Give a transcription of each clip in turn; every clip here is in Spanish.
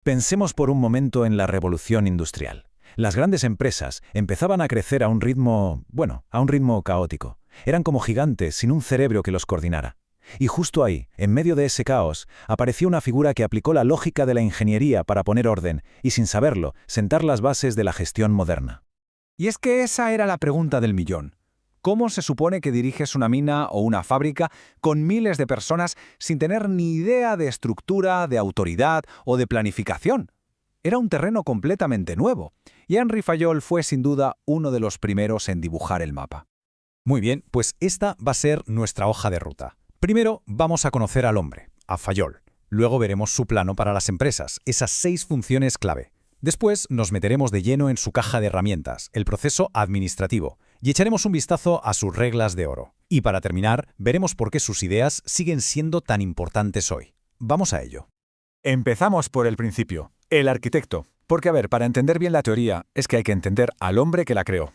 Pensemos por un momento en la revolución industrial. Las grandes empresas empezaban a crecer a un ritmo, a un ritmo caótico. Eran como gigantes sin un cerebro que los coordinara. Y justo ahí, en medio de ese caos, apareció una figura que aplicó la lógica de la ingeniería para poner orden y, sin saberlo, sentar las bases de la gestión moderna. Y es que esa era la pregunta del millón. ¿Cómo se supone que diriges una mina o una fábrica con miles de personas sin tener ni idea de estructura, de autoridad o de planificación? Era un terreno completamente nuevo, y Henry Fayol fue sin duda uno de los primeros en dibujar el mapa. Muy bien, pues esta va a ser nuestra hoja de ruta. Primero vamos a conocer al hombre, a Fayol. Luego veremos su plano para las empresas, esas 6 funciones clave. Después nos meteremos de lleno en su caja de herramientas, el proceso administrativo, y echaremos un vistazo a sus reglas de oro. Y para terminar, veremos por qué sus ideas siguen siendo tan importantes hoy. Vamos a ello. Empezamos por el principio, el arquitecto. Porque, para entender bien la teoría es que hay que entender al hombre que la creó.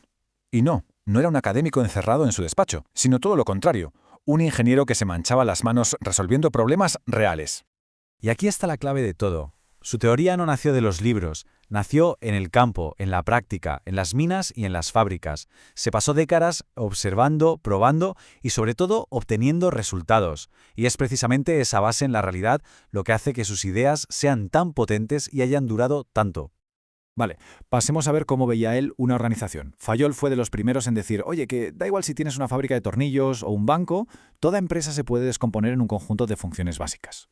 Y no era un académico encerrado en su despacho, sino todo lo contrario, un ingeniero que se manchaba las manos resolviendo problemas reales. Y aquí está la clave de todo. Su teoría no nació de los libros, nació en el campo, en la práctica, en las minas y en las fábricas. Se pasó décadas observando, probando y sobre todo obteniendo resultados. Y es precisamente esa base en la realidad lo que hace que sus ideas sean tan potentes y hayan durado tanto. Vale, pasemos a ver cómo veía él una organización. Fayol fue de los primeros en decir, oye, que da igual si tienes una fábrica de tornillos o un banco, toda empresa se puede descomponer en un conjunto de funciones básicas.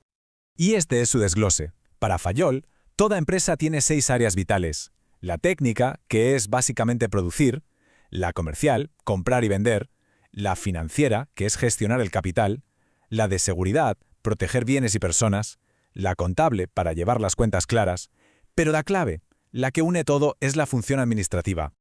Y este es su desglose. Para Fayol, toda empresa tiene 6 áreas vitales. La técnica, que es básicamente producir; la comercial, comprar y vender; la financiera, que es gestionar el capital; la de seguridad, proteger bienes y personas; la contable, para llevar las cuentas claras. Pero la clave, la que une todo, es la función administrativa.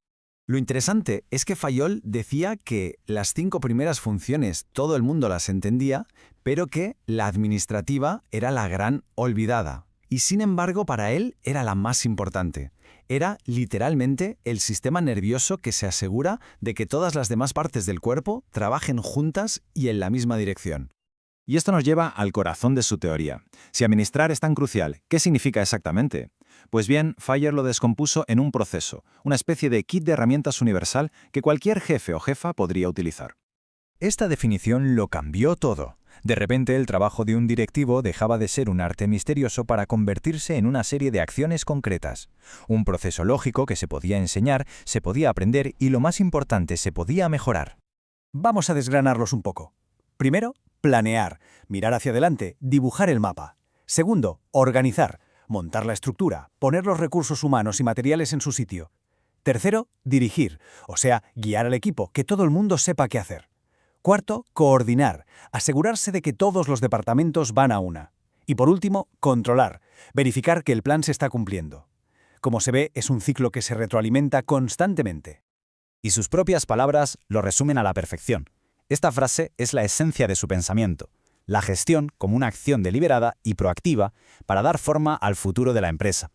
Lo interesante es que Fayol decía que las 5 primeras funciones todo el mundo las entendía, pero que la administrativa era la gran olvidada. Y sin embargo, para él era la más importante. Era literalmente el sistema nervioso que se asegura de que todas las demás partes del cuerpo trabajen juntas y en la misma dirección. Y esto nos lleva al corazón de su teoría. Si administrar es tan crucial, ¿qué significa exactamente? Pues bien, Fayol lo descompuso en un proceso, una especie de kit de herramientas universal que cualquier jefe o jefa podría utilizar. Esta definición lo cambió todo. De repente, el trabajo de un directivo dejaba de ser un arte misterioso para convertirse en una serie de acciones concretas. Un proceso lógico que se podía enseñar, se podía aprender y, lo más importante, se podía mejorar. Vamos a desgranarlos un poco. Primero, planear, mirar hacia adelante, dibujar el mapa. Segundo, organizar, montar la estructura, poner los recursos humanos y materiales en su sitio. Tercero, dirigir, o sea, guiar al equipo, que todo el mundo sepa qué hacer. Cuarto, coordinar, asegurarse de que todos los departamentos van a una. Y por último, controlar, verificar que el plan se está cumpliendo. Como se ve, es un ciclo que se retroalimenta constantemente. Y sus propias palabras lo resumen a la perfección. Esta frase es la esencia de su pensamiento: la gestión como una acción deliberada y proactiva para dar forma al futuro de la empresa.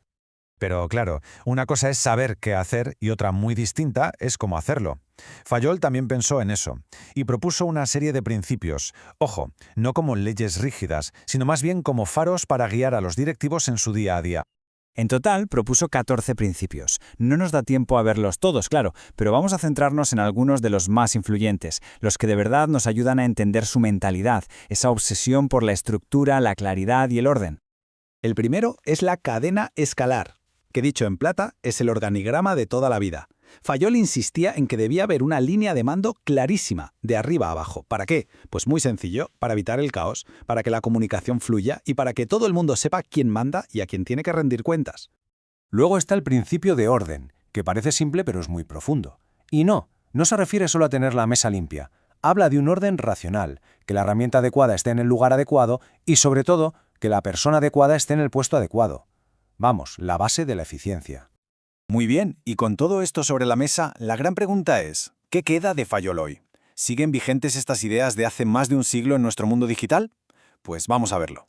Pero claro, una cosa es saber qué hacer y otra muy distinta es cómo hacerlo. Fayol también pensó en eso y propuso una serie de principios, ojo, no como leyes rígidas, sino más bien como faros para guiar a los directivos en su día a día. En total, propuso 14 principios. No nos da tiempo a verlos todos, claro, pero vamos a centrarnos en algunos de los más influyentes, los que de verdad nos ayudan a entender su mentalidad, esa obsesión por la estructura, la claridad y el orden. El primero es la cadena escalar, que dicho en plata es el organigrama de toda la vida. Fayol insistía en que debía haber una línea de mando clarísima, de arriba a abajo. ¿Para qué? Pues muy sencillo, para evitar el caos, para que la comunicación fluya y para que todo el mundo sepa quién manda y a quién tiene que rendir cuentas. Luego está el principio de orden, que parece simple pero es muy profundo. Y no se refiere solo a tener la mesa limpia. Habla de un orden racional, que la herramienta adecuada esté en el lugar adecuado y, sobre todo, que la persona adecuada esté en el puesto adecuado. Vamos, la base de la eficiencia. Muy bien, y con todo esto sobre la mesa, la gran pregunta es, ¿qué queda de Fayol hoy? ¿Siguen vigentes estas ideas de hace más de un siglo en nuestro mundo digital? Pues vamos a verlo.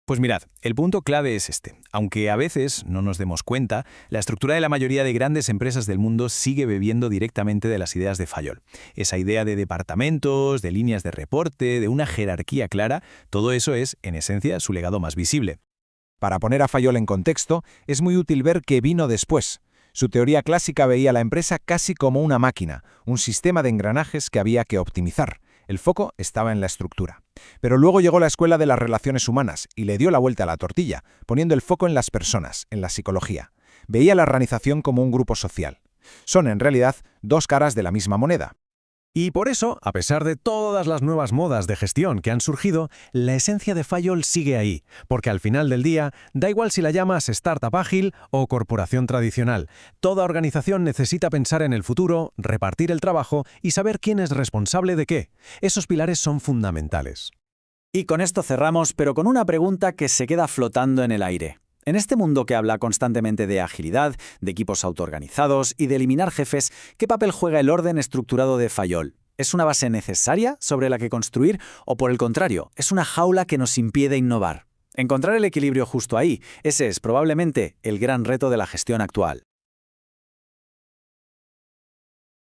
Pues mirad, el punto clave es este. Aunque a veces no nos demos cuenta, la estructura de la mayoría de grandes empresas del mundo sigue bebiendo directamente de las ideas de Fayol. Esa idea de departamentos, de líneas de reporte, de una jerarquía clara, todo eso es, en esencia, su legado más visible. Para poner a Fayol en contexto, es muy útil ver qué vino después. Su teoría clásica veía la empresa casi como una máquina, un sistema de engranajes que había que optimizar. El foco estaba en la estructura. Pero luego llegó la escuela de las relaciones humanas y le dio la vuelta a la tortilla, poniendo el foco en las personas, en la psicología. Veía la organización como un grupo social. Son, en realidad, dos caras de la misma moneda. Y por eso, a pesar de todas las nuevas modas de gestión que han surgido, la esencia de Fayol sigue ahí, porque al final del día, da igual si la llamas startup ágil o corporación tradicional, toda organización necesita pensar en el futuro, repartir el trabajo y saber quién es responsable de qué. Esos pilares son fundamentales. Y con esto cerramos, pero con una pregunta que se queda flotando en el aire. En este mundo que habla constantemente de agilidad, de equipos autoorganizados y de eliminar jefes, ¿qué papel juega el orden estructurado de Fayol? ¿Es una base necesaria sobre la que construir o, por el contrario, es una jaula que nos impide innovar? Encontrar el equilibrio justo ahí, ese es probablemente el gran reto de la gestión actual.